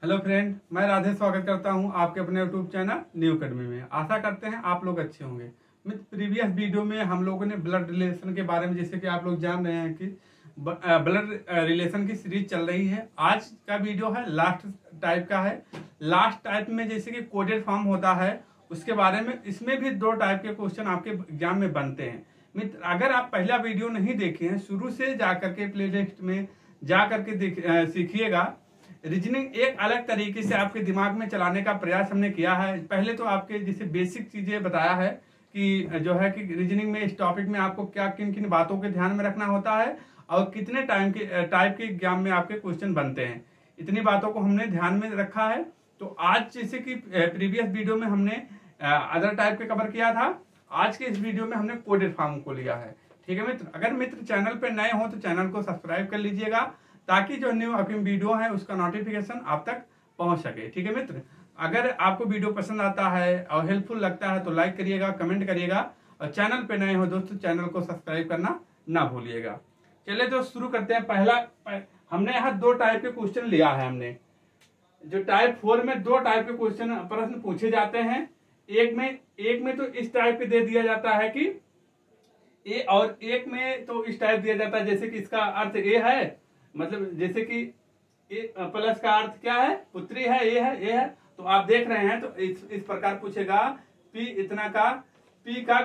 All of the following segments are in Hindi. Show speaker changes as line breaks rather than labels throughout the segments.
हेलो फ्रेंड, मैं राधे स्वागत करता हूं आपके अपने यूट्यूब चैनल न्यू अकेडमी में। आशा करते हैं आप लोग अच्छे होंगे। मित्र, प्रीवियस वीडियो में हम लोगों ने ब्लड रिलेशन के बारे में, जैसे कि आप लोग जान रहे हैं कि ब्लड रिलेशन की सीरीज चल रही है। आज का वीडियो है लास्ट टाइप का है। लास्ट टाइप में जैसे कि कोडेड फॉर्म होता है, उसके बारे में इसमें भी 2 टाइप के क्वेश्चन आपके एग्जाम में बनते हैं। मित्र, अगर आप पहला वीडियो नहीं देखे हैं, शुरू से जाकर के प्लेलिस्ट में जा करके सीखिएगा। रीजनिंग एक अलग तरीके से आपके दिमाग में चलाने का प्रयास हमने किया है। पहले तो आपके जैसे बेसिक चीजें बताया है कि जो है कि रीजनिंग में इस टॉपिक में आपको क्या किन किन बातों के ध्यान में रखना होता है और कितने टाइप के एग्जाम में आपके क्वेश्चन बनते हैं, इतनी बातों को हमने ध्यान में रखा है। तो आज जैसे कि प्रीवियस वीडियो में हमने अदर टाइप के कवर किया था, आज के इस वीडियो में हमने कोडेड फॉर्म को लिया है। ठीक है मित्र, अगर मित्र चैनल पर नए हो तो चैनल को सब्सक्राइब कर लीजिएगा, ताकि जो न्यू अपकमिंग वीडियो है उसका नोटिफिकेशन आप तक पहुंच सके। ठीक है मित्र, अगर आपको वीडियो पसंद आता है और हेल्पफुल लगता है तो लाइक करिएगा, कमेंट करिएगा, और चैनल पे नए हो दोस्तों चैनल को सब्सक्राइब करना ना भूलिएगा। चलिए दोस्त शुरू करते हैं। हमने यहाँ 2 टाइप के क्वेश्चन लिया है। हमने जो टाइप 4 में 2 टाइप के प्रश्न पूछे जाते हैं। एक में तो इस टाइप के दे दिया जाता है कि ए, और एक में तो इस टाइप दिया जाता है जैसे कि इसका अर्थ ए है, मतलब जैसे कि ए प्लस का अर्थ क्या है, पुत्री है, ए है। तो आप देख रहे हैं तो इस प्रकार पूछेगा पी इतना का, पी का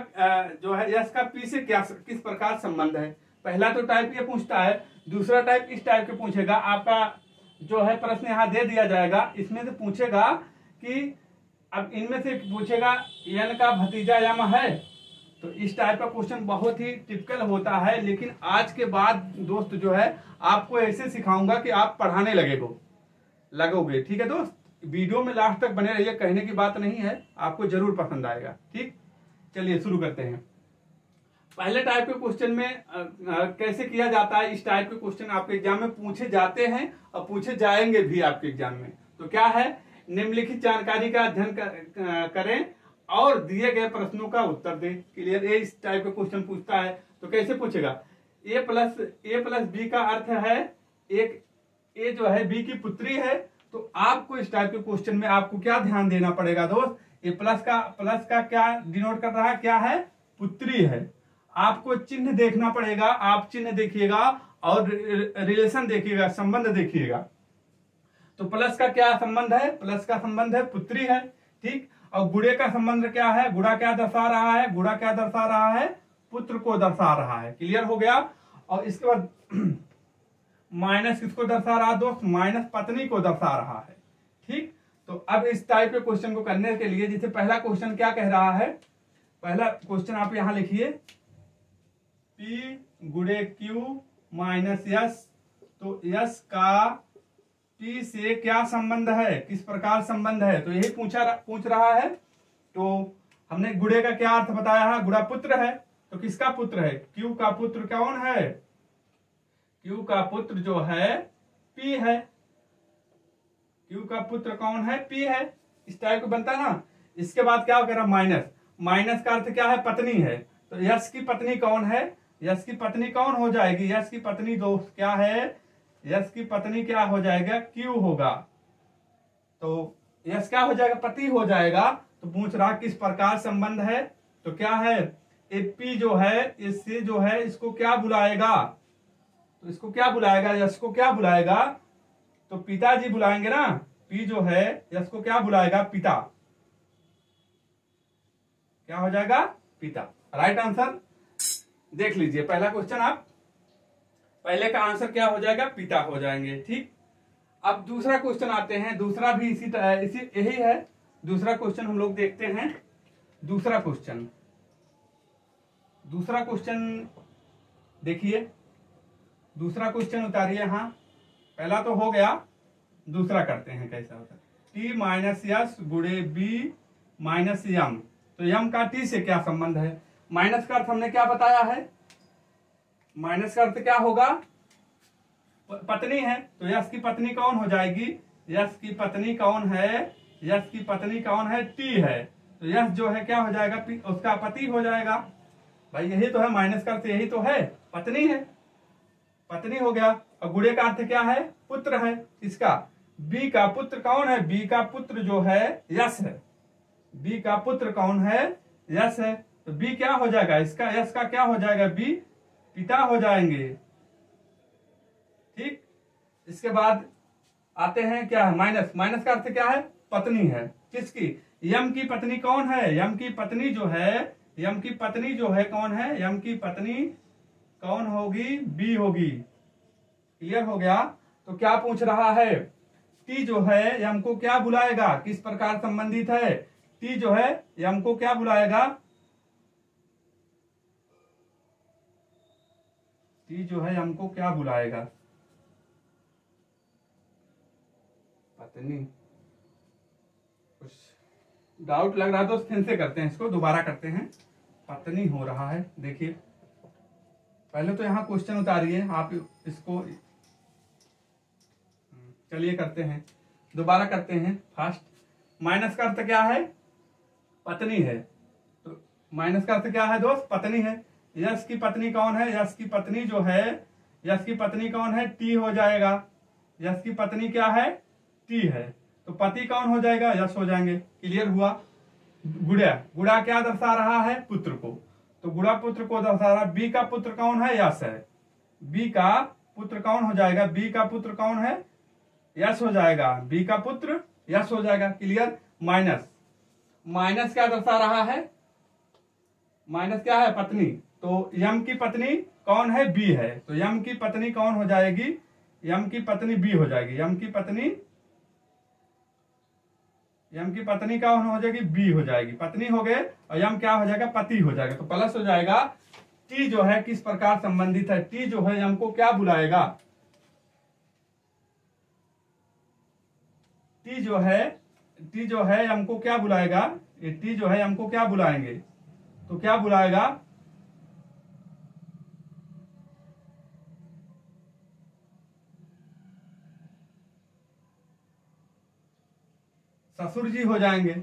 जो है यस का पी से क्या किस प्रकार संबंध है। पहला तो टाइप ये पूछता है। दूसरा टाइप इस टाइप के पूछेगा। आपका जो है प्रश्न यहाँ दे दिया जाएगा, इसमें से पूछेगा कि अब इनमें से पूछेगा एन का भतीजा यम है। तो इस टाइप का क्वेश्चन बहुत ही टिपिकल होता है, लेकिन आज के बाद दोस्त जो है आपको ऐसे सिखाऊंगा कि आप पढ़ाने लगोगे। ठीक है दोस्त, वीडियो में लास्ट तक बने रहिए, कहने की बात नहीं है, आपको जरूर पसंद आएगा। ठीक, चलिए शुरू करते हैं। पहले टाइप के क्वेश्चन में कैसे किया जाता है। इस टाइप के क्वेश्चन आपके एग्जाम में पूछे जाते हैं और पूछे जाएंगे भी आपके एग्जाम में। तो क्या है, निम्नलिखित जानकारी का अध्ययन करें और दिए गए प्रश्नों का उत्तर दें। क्लियर, ये इस टाइप का क्वेश्चन पूछता है। तो कैसे पूछेगा, ए प्लस बी का अर्थ है एक ए जो है बी की पुत्री है। तो आपको इस टाइप के क्वेश्चन में आपको क्या ध्यान देना पड़ेगा दोस्त, ये प्लस का क्या डिनोट कर रहा है, क्या है, पुत्री है। आपको चिन्ह देखना पड़ेगा, आप चिन्ह देखिएगा और रिलेशन देखिएगा, संबंध देखिएगा। तो प्लस का क्या संबंध है, प्लस का संबंध है पुत्री है। ठीक, और गुणे का संबंध क्या है, गुणा क्या दर्शा रहा है, गुणा क्या दर्शा रहा है, पुत्र को दर्शा रहा है। क्लियर हो गया। और इसके बाद माइनस किसको दर्शा रहा दोस्त, माइनस पत्नी को दर्शा रहा है। ठीक, तो अब इस टाइप के क्वेश्चन को करने के लिए, जैसे पहला क्वेश्चन क्या कह रहा है, पहला क्वेश्चन आप यहां लिखिए P गुणे Q माइनस यस। तो यस का P से क्या संबंध है, किस प्रकार संबंध है, तो यही पूछ रहा है। तो हमने गुणे का क्या अर्थ बताया है, गुणा पुत्र है। तो किसका पुत्र है, Q का पुत्र कौन है, Q का पुत्र जो है P है। Q का पुत्र कौन है, P है। इस टाइप को बनता है ना। इसके बाद क्या कह रहा, माइनस का अर्थ क्या है, पत्नी है। तो यश की पत्नी कौन है, यश की पत्नी कौन हो जाएगी, यश की पत्नी दोस्त क्या है, यश की पत्नी क्या हो जाएगा, Q होगा। तो यश क्या हो जाएगा, पति हो जाएगा। तो पूछ रहा किस प्रकार संबंध है। तो क्या है, P जो है इससे जो है इसको क्या बुलाएगा, तो इसको क्या बुलाएगा, यश को क्या बुलाएगा, तो पिताजी बुलाएंगे ना। P जो है यश को क्या बुलाएगा, पिता। क्या हो जाएगा, पिता। राइट आंसर देख लीजिए। पहला क्वेश्चन आप पहले का आंसर क्या हो जाएगा, पिता हो जाएंगे। ठीक, अब दूसरा क्वेश्चन आते हैं। दूसरा भी इसी यही है। दूसरा क्वेश्चन हम लोग देखते हैं। दूसरा क्वेश्चन देखिए, दूसरा क्वेश्चन उतारिए। हाँ, पहला तो हो गया, दूसरा करते हैं कैसा होता है। T माइनस यस गुणे बी माइनस यम। तो यम का T से क्या संबंध है। माइनस का अर्थ हमने क्या बताया है, माइनस का अर्थ क्या होगा, पत्नी है। तो यश की पत्नी कौन हो जाएगी, यश की पत्नी कौन है, यश की पत्नी कौन है, T है। तो यश जो है क्या हो जाएगा, उसका पति हो जाएगा। भाई यही तो है, माइनस का अर्थ यही तो है, पत्नी है, पत्नी हो गया। और गुणे का अर्थ क्या है, पुत्र है। इसका बी का पुत्र कौन है? बी का पुत्र जो है यश है। बी का पुत्र कौन है? यश है। तो बी क्या हो जाएगा? इसका यश का क्या हो जाएगा? बी पिता हो जाएंगे। ठीक, इसके बाद आते हैं क्या है? माइनस। माइनस का अर्थ क्या है? पत्नी है। किसकी? यम की पत्नी कौन है? यम की पत्नी जो है, यम की पत्नी जो है कौन है? यम की पत्नी कौन होगी? बी होगी। क्लियर हो गया? तो क्या पूछ रहा है? टी जो है यम को क्या बुलाएगा? किस प्रकार संबंधित है? टी जो है यम को क्या बुलाएगा? टी जो है यम को क्या बुलाएगा? पत्नी। कुछ डाउट लग रहा है तो फिर से करते हैं, इसको दोबारा करते हैं। पत्नी हो रहा है, देखिए पहले तो यहाँ क्वेश्चन उतारिए आप इसको। चलिए करते हैं, दोबारा करते हैं फास्ट। माइनस का अर्थ क्या है? पत्नी है। तो माइनस का अर्थ क्या है दोस्त? पत्नी है। यश की पत्नी कौन है? यश की पत्नी जो है, यश की पत्नी कौन है? टी हो जाएगा। यश की पत्नी क्या है? टी है। तो पति कौन हो जाएगा? यश हो जाएंगे। क्लियर हुआ? गुड़ा। गुड़ा क्या दर्शा रहा है? पुत्र को। तो गुड़ा पुत्र को दर्शा रहा है। बी का पुत्र कौन है? यश है। बी का पुत्र कौन हो जाएगा? बी का पुत्र कौन है? यश हो जाएगा। बी का पुत्र यश हो जाएगा। क्लियर? माइनस। माइनस क्या दर्शा रहा है? माइनस क्या है? पत्नी। तो यम की पत्नी कौन है? बी है। तो यम की पत्नी कौन हो जाएगी? यम की पत्नी बी हो जाएगी। यम की पत्नी कौन हो जाएगी? बी हो जाएगी। पत्नी हो गए और यम क्या हो जाएगा? पति हो जाएगा। तो प्लस हो जाएगा। टी जो है किस प्रकार संबंधित है? टी जो है यम को क्या बुलाएगा? टी जो है यम को क्या बुलाएगा? ये टी जो है यम को क्या बुलाएंगे? तो क्या बुलाएगा? ससुर जी हो जाएंगे।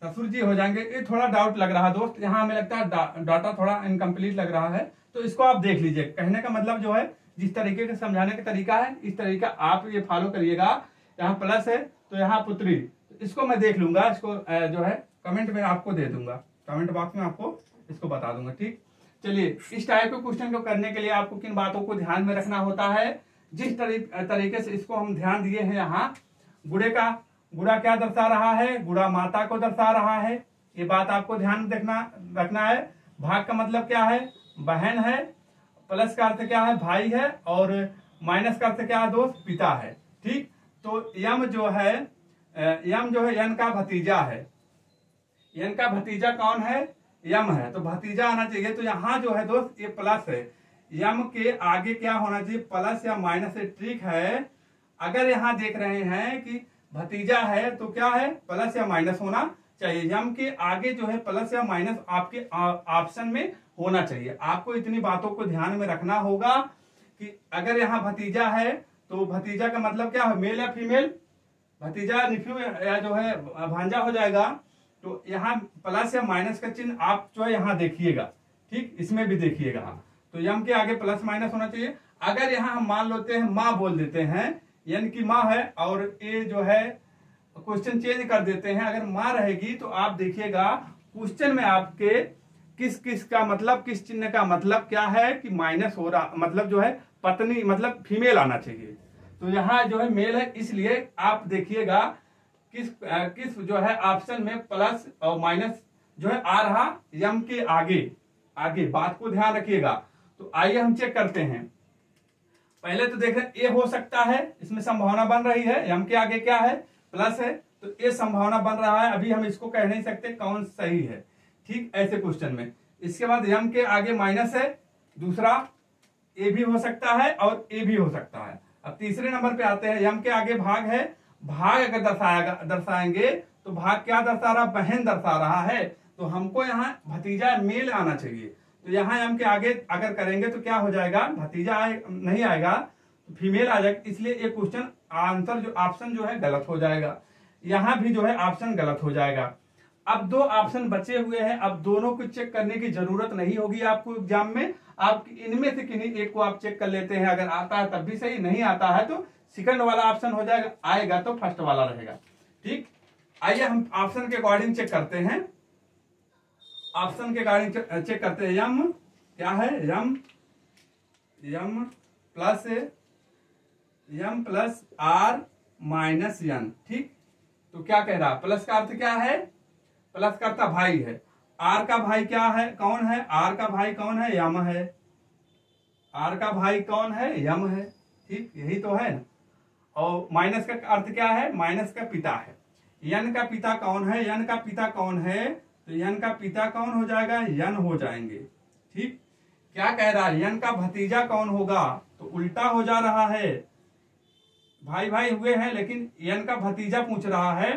ससुर जी हो जाएंगे। ये थोड़ा डाउट लग रहा है दोस्त, यहाँ हमें लगता है डाटा थोड़ा इनकम्प्लीट लग रहा है, तो इसको आप देख लीजिए। कहने का मतलब जो है, जिस तरीके से समझाने का तरीका है, इस तरीका आप ये फॉलो करिएगा। यहाँ प्लस है तो यहाँ पुत्री, तो इसको मैं देख लूंगा। इसको जो है कमेंट में आपको दे दूंगा, कमेंट बॉक्स में आपको इसको बता दूंगा। ठीक, चलिए इस टाइप के क्वेश्चन को करने के लिए आपको किन बातों को ध्यान में रखना होता है? जिस तरीके से इसको हम ध्यान दिए हैं, यहाँ गुड़ा क्या दर्शा रहा है? गुड़ा माता को दर्शा रहा है। ये बात आपको ध्यान रखना है। भाग का मतलब क्या है? बहन है। प्लस का अर्थ क्या है? भाई है। और माइनस का अर्थ क्या है दोस्त? पिता है। ठीक, तो यम जो है यन का भतीजा है। यन का भतीजा कौन है? यम है। तो भतीजा आना चाहिए। तो यहाँ जो है दोस्त ये प्लस है। यम के आगे क्या होना चाहिए? प्लस या माइनस है। ट्रिक है, अगर यहाँ देख रहे हैं कि भतीजा है तो क्या है? प्लस या माइनस होना चाहिए। यम के आगे जो है प्लस या माइनस आपके ऑप्शन में होना चाहिए। आपको इतनी बातों को ध्यान में रखना होगा कि अगर यहाँ भतीजा है तो भतीजा का मतलब क्या है? मेल या फीमेल? भतीजा निफ्यू या जो है भांजा हो जाएगा। तो यहाँ प्लस या माइनस का चिन्ह आप जो है यहाँ देखिएगा। ठीक, इसमें भी देखिएगा। तो यम के आगे प्लस माइनस होना चाहिए। अगर यहाँ हम मान लेते हैं माँ बोल देते हैं, यानी कि माँ है, और ये जो है क्वेश्चन चेंज कर देते हैं, अगर माँ रहेगी तो आप देखिएगा क्वेश्चन में आपके किस किस का मतलब, किस चिन्ह का मतलब क्या है कि माइनस हो रहा, मतलब जो है पत्नी मतलब फीमेल आना चाहिए। तो यहाँ जो है मेल है, इसलिए आप देखिएगा किस जो है ऑप्शन में प्लस और माइनस जो है आ रहा यम के आगे बात को ध्यान रखिएगा। तो आइए हम चेक करते हैं। पहले तो देख रहे हैं ए हो सकता है, इसमें संभावना बन रही है। यम के आगे क्या है? प्लस है, तो ए संभावना बन रहा है। अभी हम इसको कह नहीं सकते कौन सही है। ठीक, ऐसे क्वेश्चन में। इसके बाद यम के आगे माइनस है, दूसरा ए भी हो सकता है और ए भी हो सकता है। अब तीसरे नंबर पे आते हैं, यम के आगे भाग है। भाग अगर दर्शाएंगे तो भाग क्या दर्शा रहा? बहन दर्शा रहा है। तो हमको यहाँ भतीजा मेल आना चाहिए। तो यहाँ यम के आगे अगर करेंगे तो क्या हो जाएगा? भतीजा नहीं आएगा, तो फीमेल आ जाएगा। इसलिए ये क्वेश्चन आंसर जो ऑप्शन जो है गलत हो जाएगा। यहाँ भी जो है ऑप्शन गलत हो जाएगा। अब दो ऑप्शन बचे हुए हैं। अब दोनों को चेक करने की जरूरत नहीं होगी आपको एग्जाम में। आप इनमें से किन्हीं एक को आप चेक कर लेते हैं। अगर आता है तब भी सही, नहीं आता है तो सेकंड वाला ऑप्शन हो जाएगा, आएगा तो फर्स्ट वाला रहेगा। ठीक, आइए हम ऑप्शन के अकॉर्डिंग चेक करते हैं। ऑप्शन के अकॉर्डिंग चेक करते हैं। यम क्या है, यम प्लस आर माइनस एन। ठीक, तो क्या कह रहा है, प्लस का अर्थ क्या है, प्लस का अर्थ भाई है। आर का भाई क्या है, कौन है, आर का भाई कौन है, यम है। आर का भाई कौन है, यम है। ठीक, यही तो है ना। और माइनस का अर्थ क्या है, माइनस का पिता है। यन का पिता कौन है, यन का पिता कौन है, तो यन का पिता कौन हो जाएगा, यन हो जाएंगे। ठीक, क्या कह रहा है, यन का भतीजा कौन होगा, तो उल्टा हो जा रहा है। भाई भाई हुए हैं लेकिन यन का भतीजा पूछ रहा है,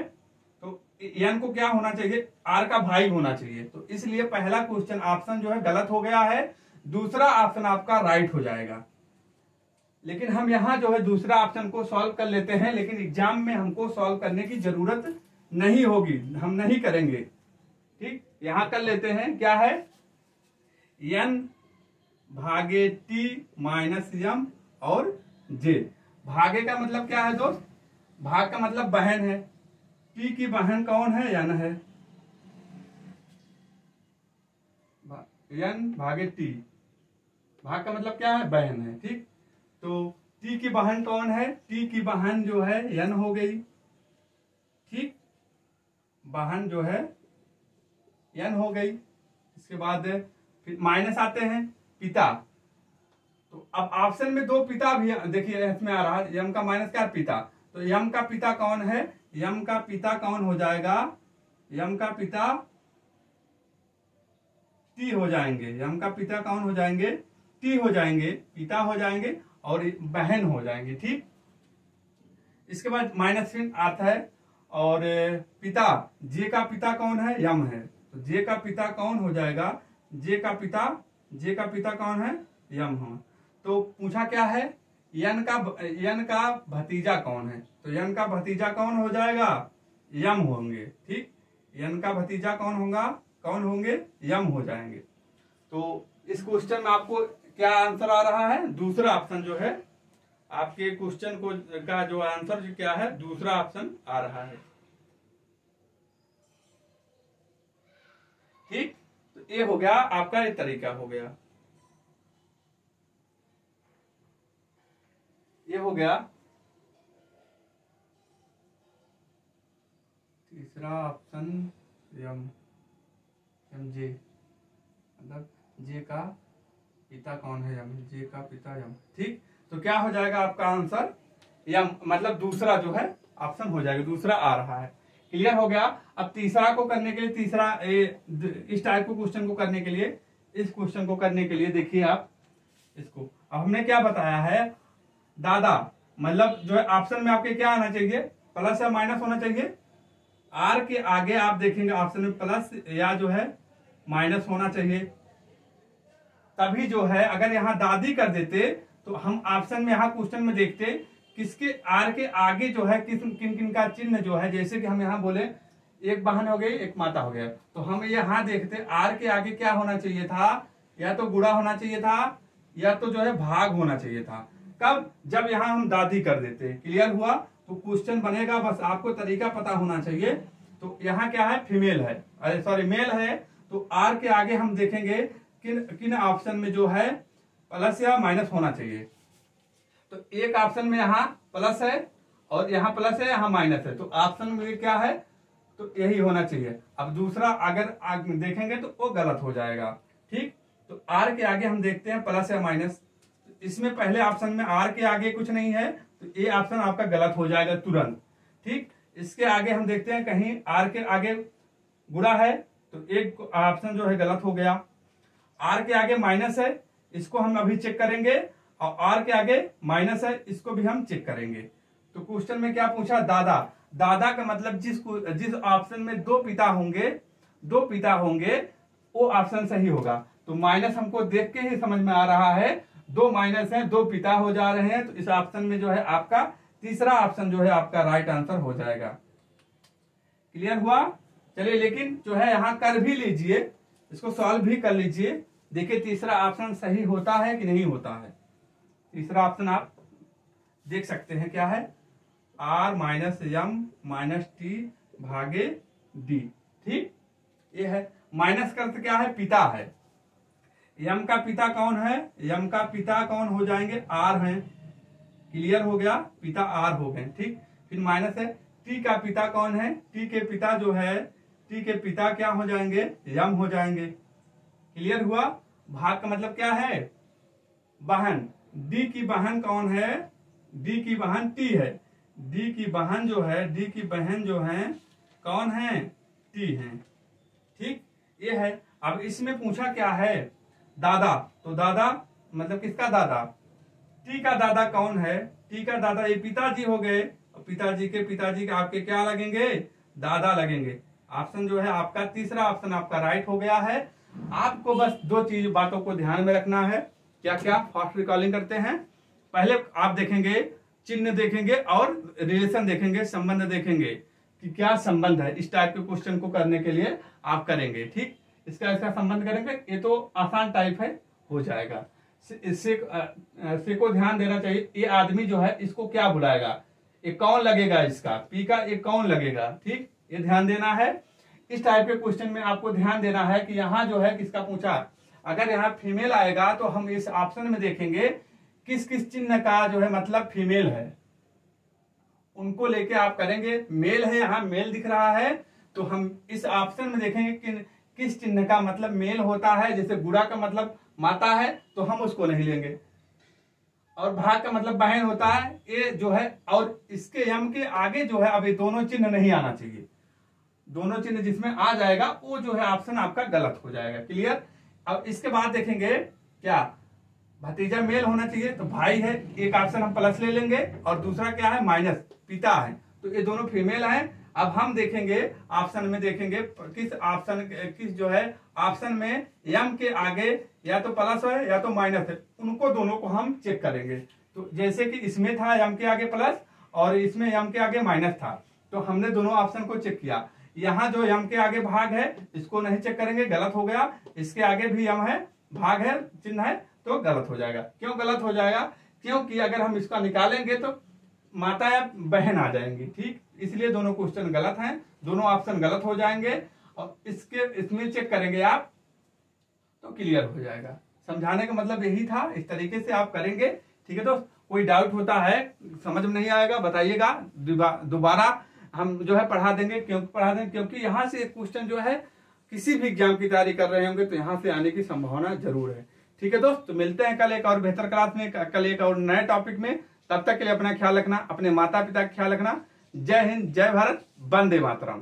तो यन को क्या होना चाहिए, आर का भाई होना चाहिए। तो इसलिए पहला क्वेश्चन ऑप्शन जो है गलत हो गया है, दूसरा ऑप्शन आपका राइट हो जाएगा। लेकिन हम यहाँ जो है दूसरा ऑप्शन को सॉल्व कर लेते हैं, लेकिन एग्जाम में हमको सॉल्व करने की जरूरत नहीं होगी, हम नहीं करेंगे। ठीक, यहां कर लेते हैं, क्या है, n भागे t माइनस m और j। भागे का मतलब क्या है दोस्त, भाग का मतलब बहन है, t की बहन कौन है, n है। n भागे t, भाग का मतलब क्या है, बहन है। ठीक, तो t की बहन कौन है, t की बहन जो है n हो गई। ठीक, बहन जो है n हो गई। इसके बाद फिर माइनस आते हैं, पिता। तो अब ऑप्शन में दो पिता भी देखिए इसमें आ रहा है, यम का माइनस क्या, पिता। तो यम का पिता कौन है, यम का पिता कौन हो जाएगा, यम का पिता टी हो जाएंगे। यम का पिता कौन हो जाएंगे, टी हो जाएंगे, पिता हो जाएंगे और बहन हो जाएंगे। ठीक, इसके बाद माइनस चिन्ह आता है और पिता, जे का पिता कौन है, यम है। तो जे का पिता कौन हो जाएगा, जे का पिता कौन है, यम हो। तो पूछा क्या है, यन का भतीजा कौन है, तो यन का भतीजा कौन हो जाएगा, यम होंगे। ठीक, यन का भतीजा कौन होंगे, यम हो जाएंगे। तो इस क्वेश्चन में आपको क्या आंसर आ रहा है, दूसरा ऑप्शन जो है आपके क्वेश्चन को का जो आंसर जो क्या है, दूसरा ऑप्शन आ रहा है। ठीक, तो ये हो गया आपका, ये तरीका हो गया, ये हो गया तीसरा ऑप्शन, यम जे, मतलब जे का पिता कौन है, यम, जे का पिता यम। ठीक, तो क्या हो जाएगा आपका आंसर, यम, मतलब दूसरा जो है ऑप्शन हो जाएगा, दूसरा आ रहा है। क्लियर हो गया। अब तीसरा को करने के लिए, तीसरा इस टाइप को क्वेश्चन को करने के लिए, इस क्वेश्चन को करने के लिए देखिए आप इसको, अब हमने क्या बताया है, दादा मतलब जो है ऑप्शन में आपके क्या आना चाहिए, प्लस या माइनस होना चाहिए। आर के आगे आप देखेंगे ऑप्शन में प्लस या जो है माइनस होना चाहिए, तभी जो है, अगर यहाँ दादी कर देते तो हम ऑप्शन में यहाँ क्वेश्चन में देखते किसके आर के आगे जो है किन किन का चिन्ह जो है, जैसे कि हम यहाँ बोले एक बहन हो गई, एक माता हो गया, तो हम यहाँ देखते आर के आगे क्या होना चाहिए था, या तो गुणा होना चाहिए था या तो जो है भाग होना चाहिए था। कब, जब यहाँ हम दादी कर देते। क्लियर हुआ। तो क्वेश्चन बनेगा, बस आपको तरीका पता होना चाहिए। तो यहाँ क्या है, फीमेल है, अरे सॉरी मेल है, तो आर के आगे हम देखेंगे किन किन ऑप्शन में जो है प्लस या माइनस होना चाहिए। तो एक ऑप्शन में यहाँ प्लस है और यहाँ प्लस है, यहाँ माइनस है, तो ऑप्शन में क्या है, तो यही होना चाहिए। अब दूसरा अगर देखेंगे तो वो गलत हो जाएगा। ठीक, तो आर के आगे हम देखते हैं प्लस या माइनस, इसमें पहले ऑप्शन में आर के आगे कुछ नहीं है, तो ये ऑप्शन आपका गलत हो जाएगा तुरंत। ठीक, इसके आगे हम देखते हैं कहीं आर के आगे गुणा है, तो एक ऑप्शन जो है गलत हो गया। आर के आगे माइनस है, इसको हम अभी चेक करेंगे, और आर के आगे माइनस है, इसको भी हम चेक करेंगे। तो क्वेश्चन में क्या पूछा, दादा, दादा का मतलब जिस ऑप्शन में दो पिता होंगे वो ऑप्शन सही होगा। तो माइनस हमको देख के ही समझ में आ रहा है, दो माइनस है, दो पिता हो जा रहे हैं, तो इस ऑप्शन में जो है आपका तीसरा ऑप्शन जो है आपका राइट आंसर हो जाएगा। क्लियर हुआ। चलिए, लेकिन जो है यहाँ कर भी लीजिए, इसको सॉल्व भी कर लीजिए, देखिए तीसरा ऑप्शन सही होता है कि नहीं होता है। तीसरा ऑप्शन आप देख सकते हैं क्या है, r माइनस यम माइनस टी भागे डी। ठीक, ये है। माइनस का अर्थ क्या है, पिता है। यम का पिता कौन है, यम का पिता कौन हो जाएंगे, आर हैं। क्लियर हो गया, पिता आर हो गए। ठीक, फिर माइनस है। टी का पिता कौन है, टी के पिता जो है, टी के पिता क्या हो जाएंगे, यम हो जाएंगे। क्लियर हुआ। भाग का मतलब क्या है, बहन। डी की बहन कौन है, डी की बहन टी है। डी की बहन जो है, डी की बहन जो है कौन है, टी है। ठीक, ये है। अब इसमें पूछा क्या है, दादा। तो दादा मतलब किसका दादा, टी का दादा कौन है, टी का दादा ये पिताजी हो गए। पिताजी के आपके क्या लगेंगे, दादा लगेंगे। ऑप्शन जो है आपका तीसरा ऑप्शन आपका राइट हो गया है। आपको बस दो चीज बातों को ध्यान में रखना है। क्या क्या, फास्ट रिकॉलिंग करते हैं। पहले आप देखेंगे, चिन्ह देखेंगे और रिलेशन देखेंगे, संबंध देखेंगे कि क्या संबंध है। इस टाइप के क्वेश्चन को करने के लिए आप करेंगे। ठीक, इसका संबंध करेंगे, ये तो आसान टाइप है, हो जाएगा। इससे को ध्यान देना चाहिए। ये आदमी जो है इसको क्या बुलाएगा, ये कौन लगेगा, इसका पी का ये कौन लगेगा। ठीक, ये ध्यान देना है। इस टाइप के क्वेश्चन में आपको ध्यान देना है कि यहाँ जो है किसका पूछा, अगर यहाँ फीमेल आएगा तो हम इस ऑप्शन में देखेंगे किस किस चिन्ह का जो है मतलब फीमेल है, उनको लेके आप करेंगे। मेल है, यहाँ मेल दिख रहा है तो हम इस ऑप्शन में देखेंगे कि किस चिन्ह का मतलब मेल होता है। जैसे गुड़ा का मतलब माता है तो हम उसको नहीं लेंगे, और भाग का मतलब बहन होता है, ये जो है। और इसके यम के आगे जो है अब ये दोनों चिन्ह नहीं आना चाहिए। दोनों चिन्ह जिसमें आ जाएगा वो जो है ऑप्शन आपका गलत हो जाएगा। क्लियर। अब इसके बाद देखेंगे क्या, भतीजा मेल होना चाहिए तो भाई है, एक ऑप्शन हम प्लस ले लेंगे, और दूसरा क्या है माइनस, पिता है, तो ये दोनों फीमेल हैं। अब हम देखेंगे ऑप्शन में, देखेंगे किस ऑप्शन, किस जो है ऑप्शन में यम के आगे या तो प्लस है या तो माइनस है, उनको दोनों को हम चेक करेंगे। तो जैसे कि इसमें था यम के आगे प्लस और इसमें यम के आगे माइनस था, तो हमने दोनों ऑप्शन को चेक किया। यहाँ जो यम के आगे भाग है इसको नहीं चेक करेंगे, गलत हो गया। इसके आगे भी यम है, भाग है, चिन्ह है, तो गलत हो जाएगा। क्यों गलत हो जाएगा, क्योंकि अगर हम इसका निकालेंगे तो माता या बहन आ जाएंगी। ठीक, इसलिए दोनों क्वेश्चन गलत हैं, दोनों ऑप्शन गलत हो जाएंगे। और इसमें चेक करेंगे आप तो क्लियर हो जाएगा। समझाने का मतलब यही था, इस तरीके से आप करेंगे। ठीक है दोस्त, कोई डाउट होता है, समझ में नहीं आएगा बताइएगा, दोबारा हम जो है पढ़ा देंगे। क्योंकि यहाँ से क्वेश्चन जो है किसी भी एग्जाम की तैयारी कर रहे होंगे तो यहाँ से आने की संभावना जरूर है। ठीक है दोस्त, तो मिलते हैं कल एक और बेहतर क्लास में, कल एक और नए टॉपिक में। तब तक के लिए अपना ख्याल रखना, अपने माता पिता का ख्याल रखना। जय हिंद, जय भारत, वंदे मातरम।